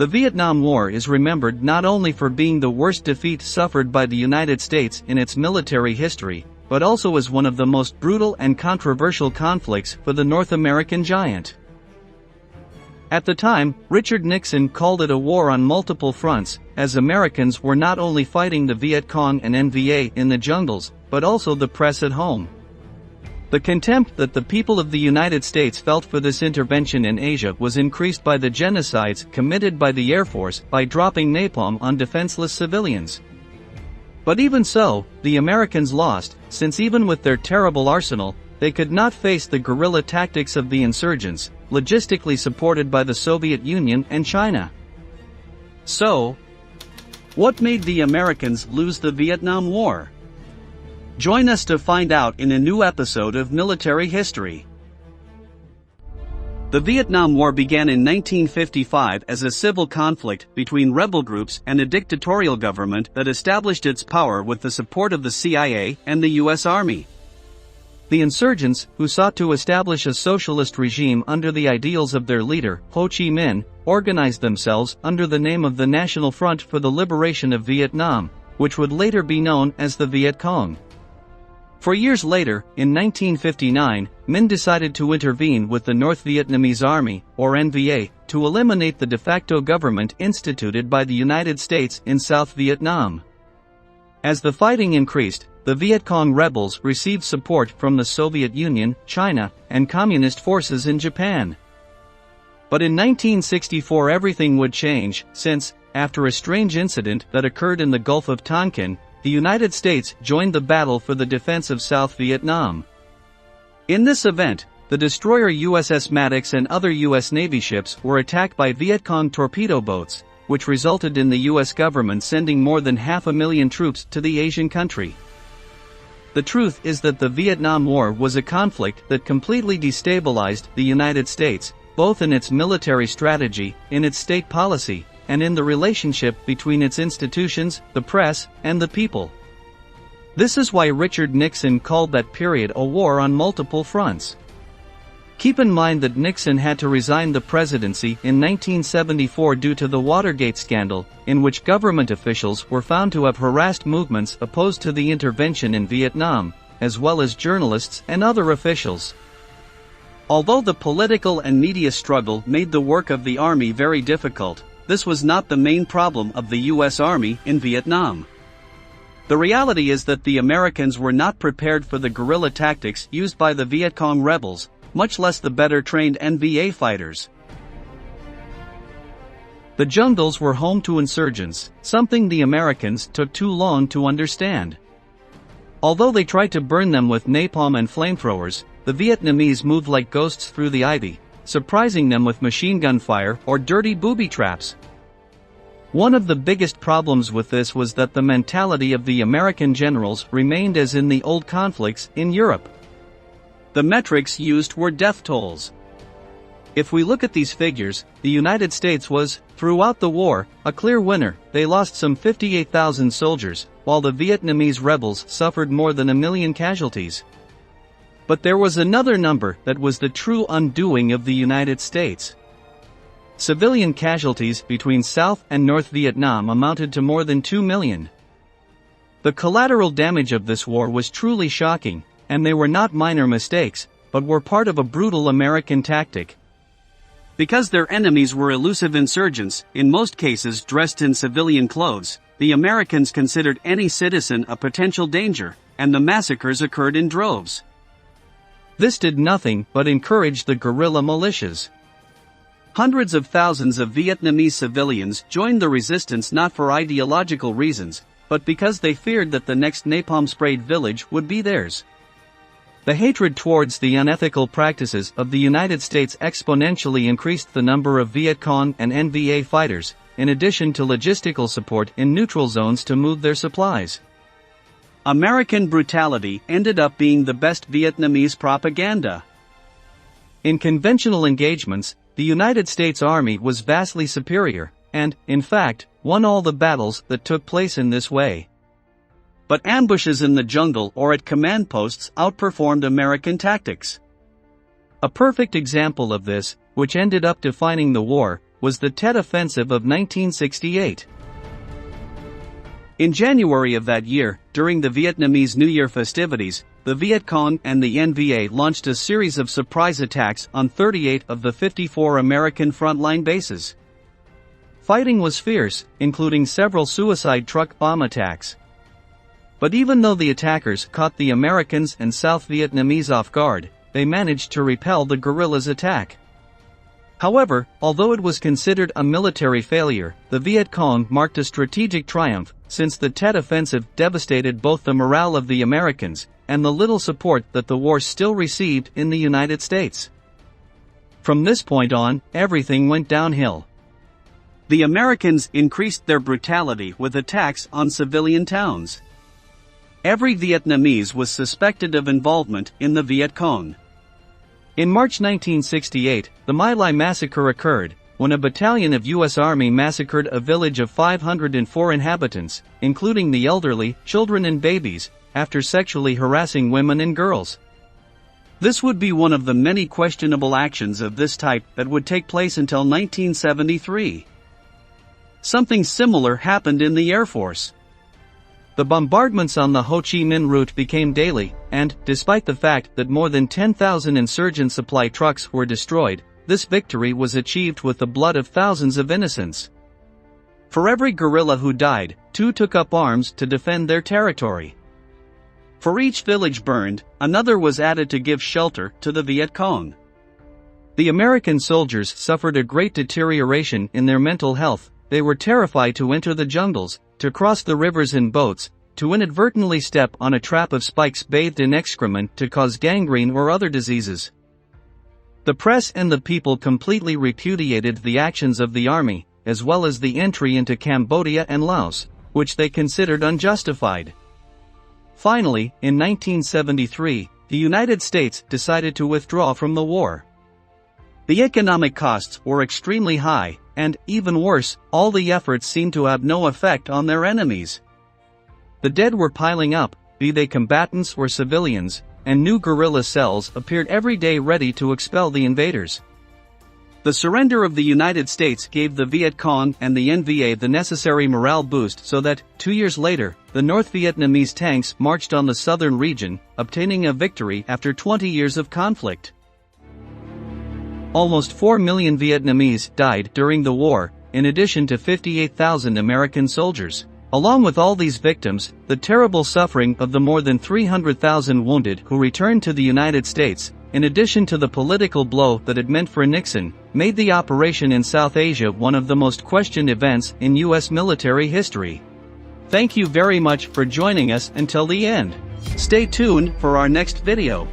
The Vietnam War is remembered not only for being the worst defeat suffered by the United States in its military history, but also as one of the most brutal and controversial conflicts for the North American giant. At the time, Richard Nixon called it a war on multiple fronts, as Americans were not only fighting the Viet Cong and NVA in the jungles, but also the press at home. The contempt that the people of the United States felt for this intervention in Asia was increased by the genocides committed by the Air Force by dropping napalm on defenseless civilians. But even so, the Americans lost, since even with their terrible arsenal, they could not face the guerrilla tactics of the insurgents, logistically supported by the Soviet Union and China. So, what made the Americans lose the Vietnam War? Join us to find out in a new episode of Military History. The Vietnam War began in 1955 as a civil conflict between rebel groups and a dictatorial government that established its power with the support of the CIA and the U.S. Army. The insurgents, who sought to establish a socialist regime under the ideals of their leader, Ho Chi Minh, organized themselves under the name of the National Front for the Liberation of Vietnam, which would later be known as the Viet Cong. 4 years later, in 1959, Minh decided to intervene with the North Vietnamese Army, or NVA, to eliminate the de facto government instituted by the United States in South Vietnam. As the fighting increased, the Viet Cong rebels received support from the Soviet Union, China, and communist forces in Japan. But in 1964 everything would change, since, after a strange incident that occurred in the Gulf of Tonkin, the United States joined the battle for the defense of South Vietnam. In this event, the destroyer USS Maddox and other U.S. Navy ships were attacked by Viet Cong torpedo boats, which resulted in the U.S. government sending more than 500,000 troops to the Asian country. The truth is that the Vietnam War was a conflict that completely destabilized the United States, both in its military strategy, in its state policy, and in the relationship between its institutions, the press, and the people. This is why Richard Nixon called that period a war on multiple fronts. Keep in mind that Nixon had to resign the presidency in 1974 due to the Watergate scandal, in which government officials were found to have harassed movements opposed to the intervention in Vietnam, as well as journalists and other officials. Although the political and media struggle made the work of the army very difficult, this was not the main problem of the U.S. Army in Vietnam. The reality is that the Americans were not prepared for the guerrilla tactics used by the Viet Cong rebels, much less the better trained NVA fighters. The jungles were home to insurgents, something the Americans took too long to understand. Although they tried to burn them with napalm and flamethrowers, the Vietnamese moved like ghosts through the ivy, surprising them with machine gun fire or dirty booby traps. One of the biggest problems with this was that the mentality of the American generals remained as in the old conflicts in Europe. The metrics used were death tolls. If we look at these figures, the United States was, throughout the war, a clear winner. They lost some 58,000 soldiers, while the Vietnamese rebels suffered more than 1 million casualties. But there was another number that was the true undoing of the United States. Civilian casualties between South and North Vietnam amounted to more than 2 million. The collateral damage of this war was truly shocking, and they were not minor mistakes, but were part of a brutal American tactic. Because their enemies were elusive insurgents, in most cases dressed in civilian clothes, the Americans considered any citizen a potential danger, and the massacres occurred in droves. This did nothing but encourage the guerrilla militias. Hundreds of thousands of Vietnamese civilians joined the resistance not for ideological reasons, but because they feared that the next napalm-sprayed village would be theirs. The hatred towards the unethical practices of the United States exponentially increased the number of Viet Cong and NVA fighters, in addition to logistical support in neutral zones to move their supplies. American brutality ended up being the best Vietnamese propaganda. In conventional engagements, the United States Army was vastly superior, and, in fact, won all the battles that took place in this way. But ambushes in the jungle or at command posts outperformed American tactics. A perfect example of this, which ended up defining the war, was the Tet Offensive of 1968. In January of that year, during the Vietnamese New Year festivities, the Viet Cong and the NVA launched a series of surprise attacks on 38 of the 54 American frontline bases. Fighting was fierce, including several suicide truck bomb attacks. But even though the attackers caught the Americans and South Vietnamese off guard, they managed to repel the guerrillas' attack. However, although it was considered a military failure, the Viet Cong marked a strategic triumph, since the Tet Offensive devastated both the morale of the Americans and the little support that the war still received in the United States. From this point on, everything went downhill. The Americans increased their brutality with attacks on civilian towns. Every Vietnamese was suspected of involvement in the Viet Cong. In March 1968, the My Lai massacre occurred, when a battalion of U.S. Army massacred a village of 504 inhabitants, including the elderly, children and babies, after sexually harassing women and girls. This would be one of the many questionable actions of this type that would take place until 1973. Something similar happened in the Air Force. The bombardments on the Ho Chi Minh route became daily, and, despite the fact that more than 10,000 insurgent supply trucks were destroyed, this victory was achieved with the blood of thousands of innocents. For every guerrilla who died, 2 took up arms to defend their territory. For each village burned, another was added to give shelter to the Viet Cong. The American soldiers suffered a great deterioration in their mental health. They were terrified to enter the jungles, to cross the rivers in boats, to inadvertently step on a trap of spikes bathed in excrement to cause gangrene or other diseases. The press and the people completely repudiated the actions of the army, as well as the entry into Cambodia and Laos, which they considered unjustified. Finally, in 1973, the United States decided to withdraw from the war. The economic costs were extremely high, and, even worse, all the efforts seemed to have no effect on their enemies. The dead were piling up, be they combatants or civilians, and new guerrilla cells appeared every day ready to expel the invaders. The surrender of the United States gave the Viet Cong and the NVA the necessary morale boost so that, 2 years later, the North Vietnamese tanks marched on the southern region, obtaining a victory after 20 years of conflict. Almost 4 million Vietnamese died during the war, in addition to 58,000 American soldiers. Along with all these victims, the terrible suffering of the more than 300,000 wounded who returned to the United States, in addition to the political blow that it meant for Nixon, made the operation in South Asia one of the most questioned events in U.S. military history. Thank you very much for joining us until the end. Stay tuned for our next video.